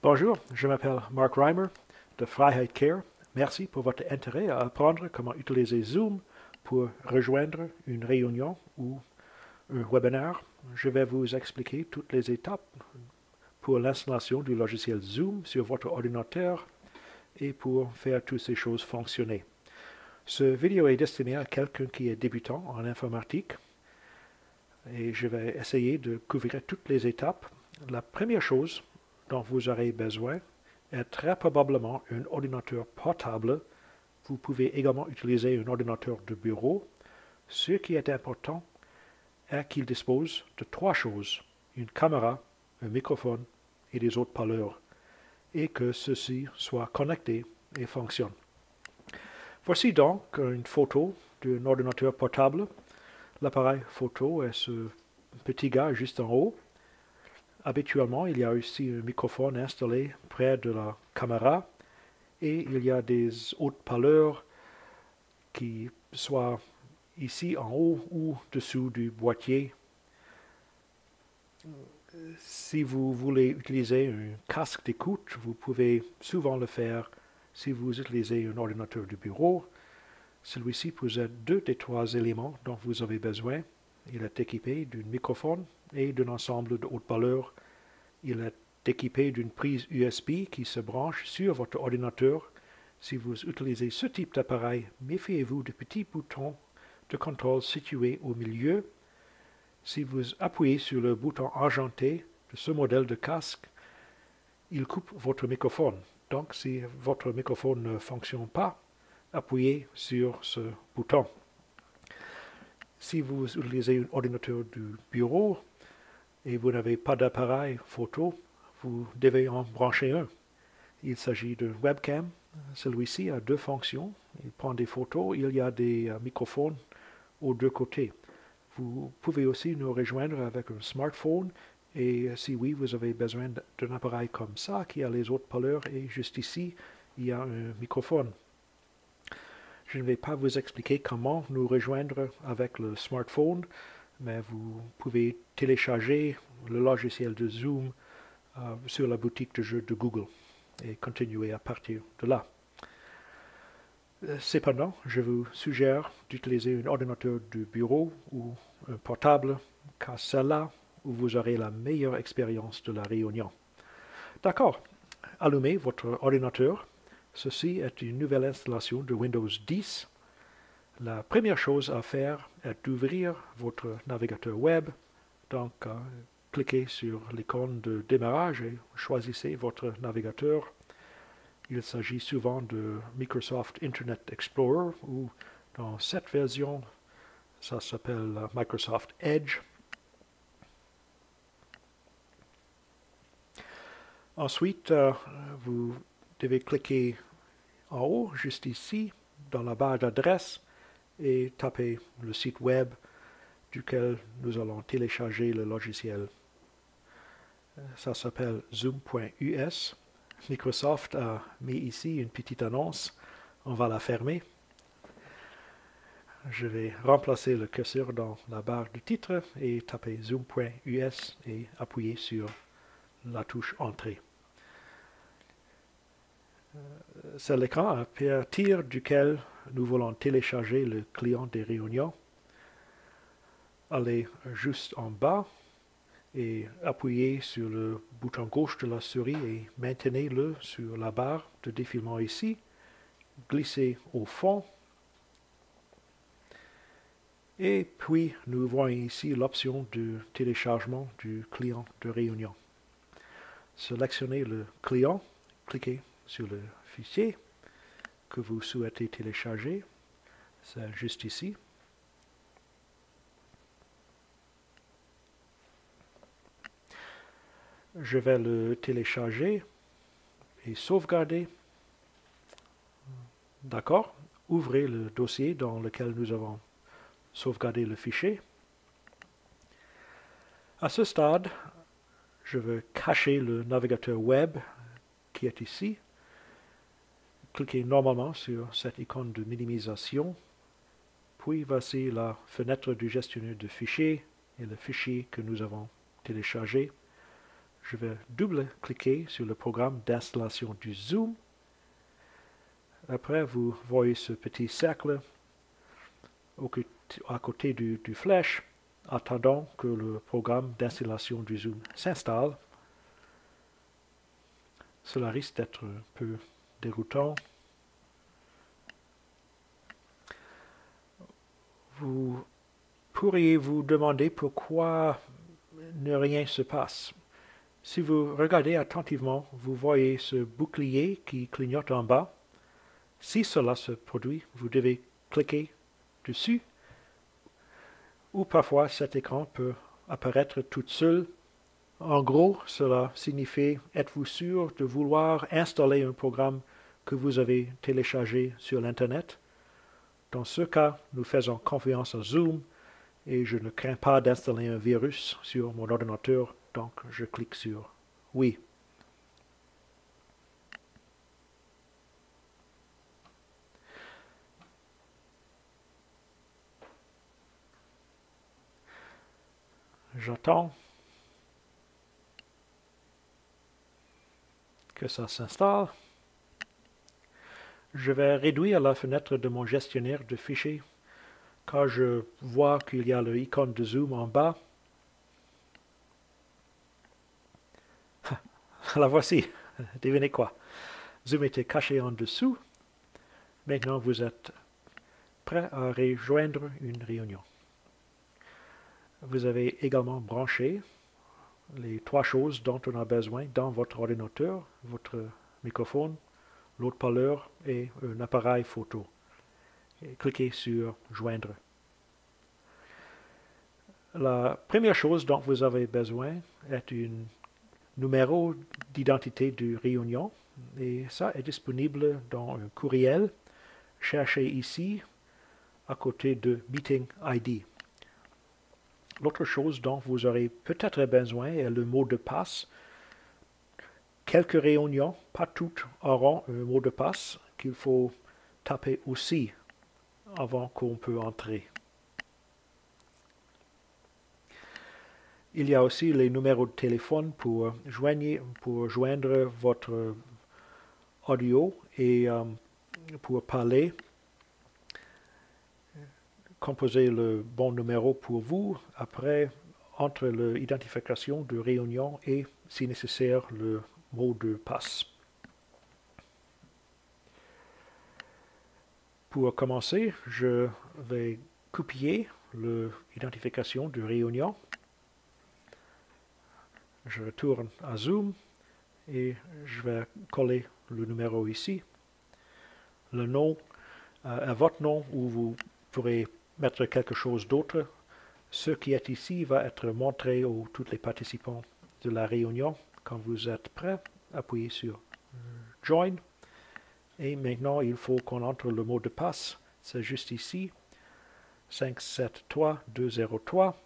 Bonjour, je m'appelle Mark Reimer de Freiheit Care. Merci pour votre intérêt à apprendre comment utiliser Zoom pour rejoindre une réunion ou un webinaire. Je vais vous expliquer toutes les étapes pour l'installation du logiciel Zoom sur votre ordinateur et pour faire toutes ces choses fonctionner. Cette vidéo est destinée à quelqu'un qui est débutant en informatique et je vais essayer de couvrir toutes les étapes. La première chose dont vous aurez besoin est très probablement un ordinateur portable. Vous pouvez également utiliser un ordinateur de bureau. Ce qui est important est qu'il dispose de trois choses, une caméra, un microphone et des haut-parleurs, et que ceux-ci soient connectés et fonctionnent. Voici donc une photo d'un ordinateur portable. L'appareil photo est ce petit gars juste en haut. Habituellement, il y a aussi un microphone installé près de la caméra et il y a des haut-parleurs qui soient ici en haut ou dessous du boîtier. Si vous voulez utiliser un casque d'écoute, vous pouvez souvent le faire si vous utilisez un ordinateur de bureau. Celui-ci possède deux des trois éléments dont vous avez besoin. Il est équipé d'un microphone et d'un ensemble de haut-parleurs. Il est équipé d'une prise USB qui se branche sur votre ordinateur. Si vous utilisez ce type d'appareil, méfiez-vous des petits boutons de contrôle situés au milieu. Si vous appuyez sur le bouton argenté de ce modèle de casque, il coupe votre microphone. Donc, si votre microphone ne fonctionne pas, appuyez sur ce bouton. Si vous utilisez un ordinateur du bureau et vous n'avez pas d'appareil photo, vous devez en brancher un. Il s'agit d'un webcam. Celui-ci a deux fonctions. Il prend des photos. Il y a des microphones aux deux côtés. Vous pouvez aussi nous rejoindre avec un smartphone. Et si oui, vous avez besoin d'un appareil comme ça, qui a les haut-parleurs, et juste ici, il y a un microphone. Je ne vais pas vous expliquer comment nous rejoindre avec le smartphone, mais vous pouvez télécharger le logiciel de Zoom sur la boutique de jeux de Google et continuer à partir de là. Cependant, je vous suggère d'utiliser un ordinateur de bureau ou un portable, car c'est là où vous aurez la meilleure expérience de la réunion. D'accord, allumez votre ordinateur. Ceci est une nouvelle installation de Windows 10. La première chose à faire est d'ouvrir votre navigateur web. Donc, cliquez sur l'icône de démarrage et choisissez votre navigateur. Il s'agit souvent de Microsoft Internet Explorer ou dans cette version, ça s'appelle Microsoft Edge. Ensuite, vous devez cliquer en haut, juste ici, dans la barre d'adresse et taper le site web duquel nous allons télécharger le logiciel. Ça s'appelle zoom.us. Microsoft a mis ici une petite annonce. On va la fermer. Je vais remplacer le curseur dans la barre de titre et taper zoom.us et appuyer sur la touche Entrée. C'est l'écran à partir duquel nous voulons télécharger le client des réunions. Allez juste en bas et appuyez sur le bouton gauche de la souris et maintenez-le sur la barre de défilement ici. Glissez au fond. Et puis, nous voyons ici l'option de téléchargement du client de réunion. Sélectionnez le client, cliquez sur le fichier que vous souhaitez télécharger. C'est juste ici. Je vais le télécharger et sauvegarder. D'accord. Ouvrez le dossier dans lequel nous avons sauvegardé le fichier. À ce stade, je veux cacher le navigateur web qui est ici. Cliquez normalement sur cette icône de minimisation. Puis voici la fenêtre du gestionnaire de fichiers et le fichier que nous avons téléchargé. je vais double-cliquer sur le programme d'installation du Zoom. Après, vous voyez ce petit cercle à côté du flèche, attendant que le programme d'installation du Zoom s'installe. Cela risque d'être un peu déroutant. Vous pourriez vous demander pourquoi ne rien se passe. Si vous regardez attentivement, vous voyez ce bouclier qui clignote en bas. Si cela se produit, vous devez cliquer dessus, ou parfois cet écran peut apparaître tout seul. En gros, cela signifie êtes-vous sûr de vouloir installer un programme que vous avez téléchargé sur l'Internet? Dans ce cas, nous faisons confiance à Zoom et je ne crains pas d'installer un virus sur mon ordinateur, donc je clique sur oui. J'attends que ça s'installe. Je vais réduire la fenêtre de mon gestionnaire de fichiers quand je vois qu'il y a l'icône de Zoom en bas. La voici. Devinez quoi? Zoom était caché en dessous. Maintenant, vous êtes prêt à rejoindre une réunion. Vous avez également branché les trois choses dont on a besoin dans votre ordinateur, votre microphone, l'haut-parleur et un appareil photo. Et cliquez sur « Joindre ». La première chose dont vous avez besoin est un numéro d'identité de réunion et ça est disponible dans un courriel. Cherchez ici à côté de Meeting ID. L'autre chose dont vous aurez peut-être besoin est le mot de passe. Quelques réunions, pas toutes, auront un mot de passe qu'il faut taper aussi avant qu'on peut entrer. Il y a aussi les numéros de téléphone pour joindre votre audio et pour parler. Composez le bon numéro pour vous. Après, entre l'identification de réunion et, si nécessaire, le mot de passe. Pour commencer, je vais copier l'identification de réunion. Je retourne à Zoom et je vais coller le numéro ici. Le nom, votre nom, où vous pourrez mettre quelque chose d'autre. Ce qui est ici va être montré à tous les participants de la réunion. Quand vous êtes prêts, appuyez sur Join. Et maintenant, il faut qu'on entre le mot de passe. C'est juste ici, 573203.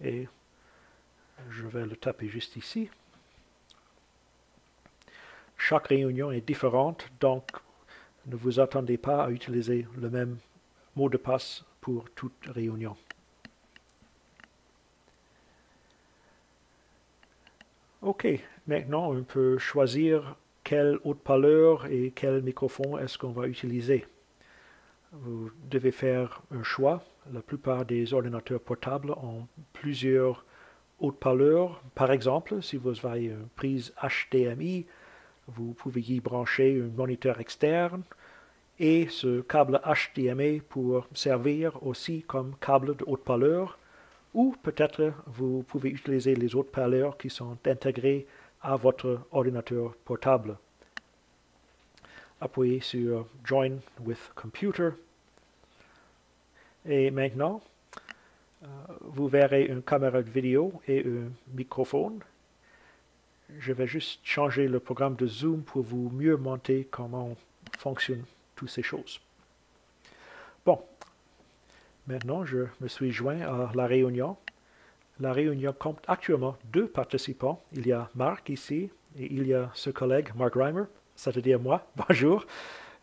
Et je vais le taper juste ici. Chaque réunion est différente, donc ne vous attendez pas à utiliser le même mot de passe pour toute réunion. OK, maintenant on peut choisir quel haut-parleur et quel microphone est-ce qu'on va utiliser. Vous devez faire un choix. La plupart des ordinateurs portables ont plusieurs haut-parleurs. Par exemple, si vous avez une prise HDMI, vous pouvez y brancher un moniteur externe et ce câble HDMI pour servir aussi comme câble de haut-parleur, ou peut-être vous pouvez utiliser les haut-parleurs qui sont intégrés à votre ordinateur portable. Appuyez sur Join with Computer et maintenant vous verrez une caméra de vidéo et un microphone. Je vais juste changer le programme de Zoom pour vous mieux montrer comment fonctionnent toutes ces choses. Bon, maintenant je me suis joint à la réunion. La réunion compte actuellement 2 participants. Il y a Marc ici et il y a ce collègue, Mark Reimer, c'est-à-dire moi, bonjour,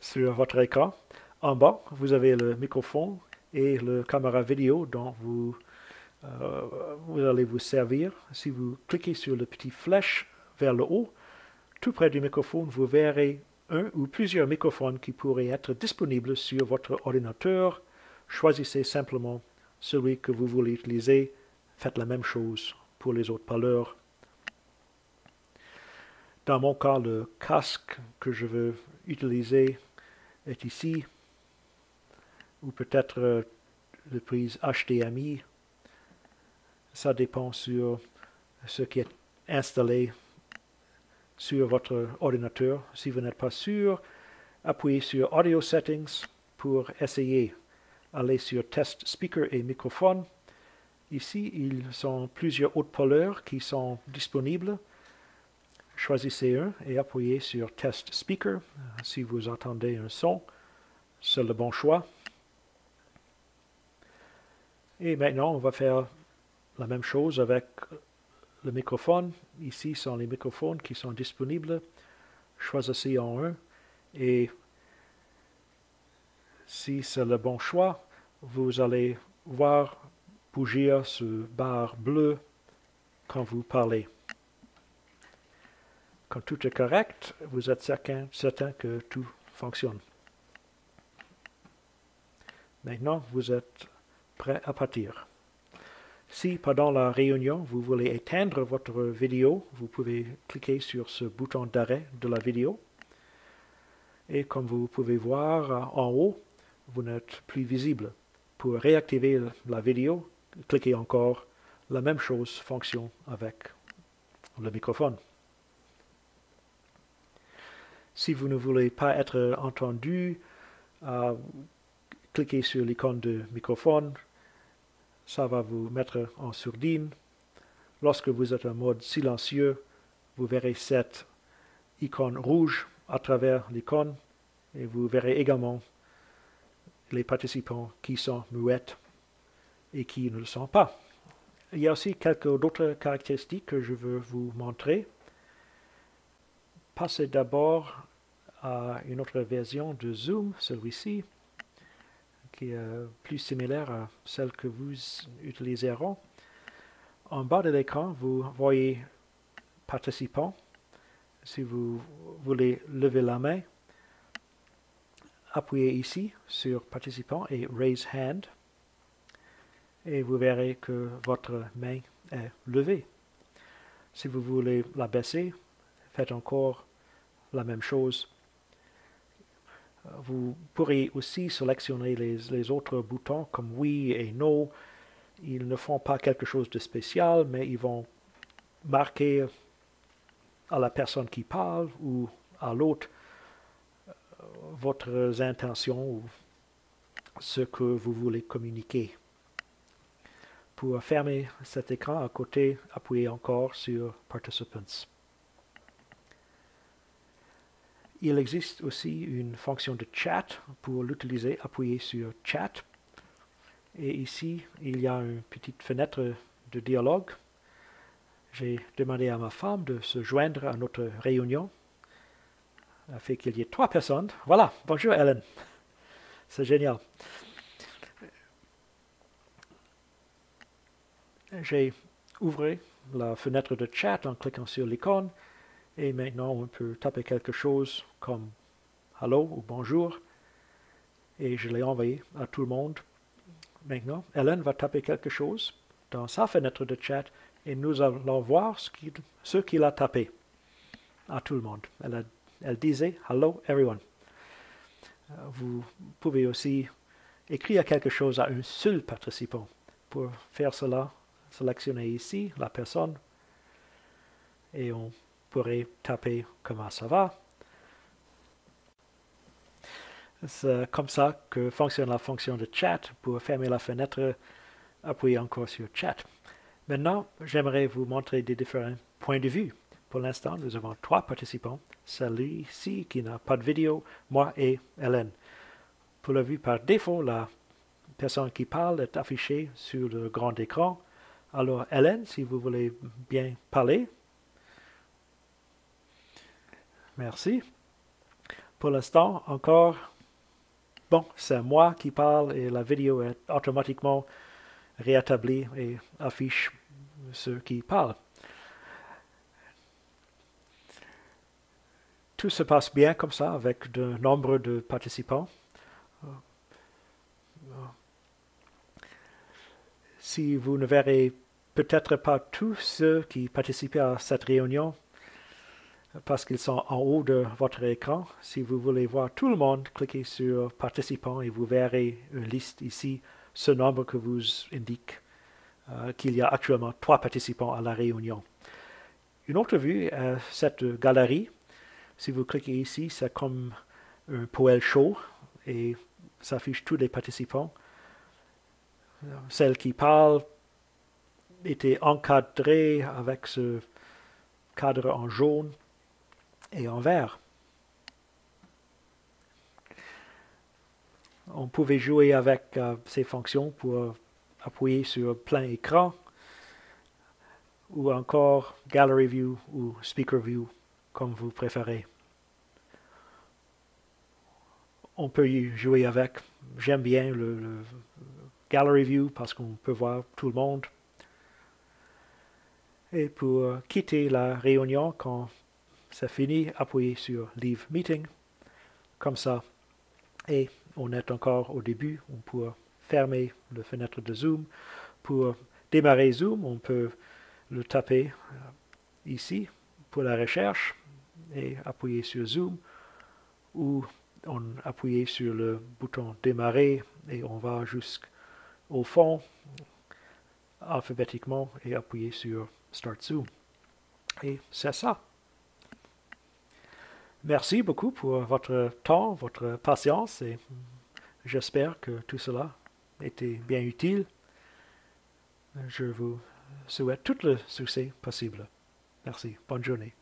sur votre écran. En bas, vous avez le microphone et la caméra vidéo dont vous vous allez vous servir. Si vous cliquez sur le petit flèche vers le haut, tout près du microphone, vous verrez un ou plusieurs microphones qui pourraient être disponibles sur votre ordinateur. Choisissez simplement celui que vous voulez utiliser. Faites la même chose pour les autres parleurs. Dans mon cas, le casque que je veux utiliser est ici, ou peut-être le prise HDMI. Ça dépend sur ce qui est installé sur votre ordinateur. Si vous n'êtes pas sûr, appuyez sur Audio Settings pour essayer. Allez sur Test Speaker et Microphone. Ici, ils sont plusieurs haut-parleurs qui sont disponibles. Choisissez un et appuyez sur Test Speaker. Si vous entendez un son, c'est le bon choix. Et maintenant, on va faire la même chose avec le microphone. Ici sont les microphones qui sont disponibles. Choisissez en un et si c'est le bon choix, vous allez voir bouger ce barre bleu quand vous parlez. Quand tout est correct, vous êtes certain que tout fonctionne. Maintenant, vous êtes prêt à partir. Si pendant la réunion, vous voulez éteindre votre vidéo, vous pouvez cliquer sur ce bouton d'arrêt de la vidéo. Et comme vous pouvez voir en haut, vous n'êtes plus visible. Pour réactiver la vidéo, cliquez encore. La même chose fonctionne avec le microphone. Si vous ne voulez pas être entendu, cliquez sur l'icône de microphone. Ça va vous mettre en sourdine. Lorsque vous êtes en mode silencieux, vous verrez cette icône rouge à travers l'icône et vous verrez également les participants qui sont muets et qui ne le sont pas. Il y a aussi quelques autres caractéristiques que je veux vous montrer. Passez d'abord à une autre version de Zoom, celui-ci, qui est plus similaire à celle que vous utiliserez. En bas de l'écran, vous voyez participants. Si vous voulez lever la main, appuyez ici sur participant et Raise Hand. Et vous verrez que votre main est levée. Si vous voulez la baisser, faites encore la même chose. Vous pourrez aussi sélectionner les autres boutons comme oui et non. Ils ne font pas quelque chose de spécial, mais ils vont marquer à la personne qui parle ou à l'autre votre intention ou ce que vous voulez communiquer. Pour fermer cet écran à côté, appuyez encore sur Participants. Il existe aussi une fonction de chat. Pour l'utiliser, appuyez sur Chat. Et ici, il y a une petite fenêtre de dialogue. J'ai demandé à ma femme de se joindre à notre réunion, afin qu'il y ait 3 personnes. Voilà, bonjour Ellen. C'est génial. J'ai ouvert la fenêtre de chat en cliquant sur l'icône. Et maintenant, on peut taper quelque chose comme « Hello » ou « Bonjour ». Et je l'ai envoyé à tout le monde. Maintenant, Ellen va taper quelque chose dans sa fenêtre de chat et nous allons voir ce qu'il a tapé à tout le monde. Elle disait « Hello everyone ». Vous pouvez aussi écrire quelque chose à un seul participant. Pour faire cela, sélectionnez ici la personne et on pourrait taper « Comment ça va ?» C'est comme ça que fonctionne la fonction de chat. Pour fermer la fenêtre, appuyez encore sur Chat. Maintenant, j'aimerais vous montrer des différents points de vue. Pour l'instant, nous avons 3 participants. Celui-ci qui n'a pas de vidéo, moi et Hélène. Pour la vue par défaut, la personne qui parle est affichée sur le grand écran. Alors, Hélène, si vous voulez bien parler. Merci. Pour l'instant, encore, bon, c'est moi qui parle et la vidéo est automatiquement rétablit et affiche ceux qui parlent. Tout se passe bien comme ça avec de nombre de participants. Si vous ne verrez peut-être pas tous ceux qui participent à cette réunion, parce qu'ils sont en haut de votre écran, si vous voulez voir tout le monde, cliquez sur participants et vous verrez une liste ici, ce nombre que vous indique qu'il y a actuellement 3 participants à la réunion. Une autre vue est cette galerie. Si vous cliquez ici, c'est comme un poêle chaud et ça affiche tous les participants. Celle qui parle était encadrée avec ce cadre en jaune et en vert. On pouvait jouer avec ces fonctions pour appuyer sur plein écran ou encore Gallery View ou Speaker View, comme vous préférez. On peut y jouer avec. J'aime bien le Gallery View parce qu'on peut voir tout le monde. Et pour quitter la réunion, quand c'est fini, appuyez sur Leave Meeting, comme ça. Et on est encore au début, on peut fermer la fenêtre de Zoom. Pour démarrer Zoom, on peut le taper ici pour la recherche et appuyer sur Zoom, ou on appuie sur le bouton démarrer et on va jusqu'au fond alphabétiquement et appuyer sur Start Zoom. Et c'est ça. Merci beaucoup pour votre temps, votre patience et j'espère que tout cela était bien utile. Je vous souhaite tout le succès possible. Merci. Bonne journée.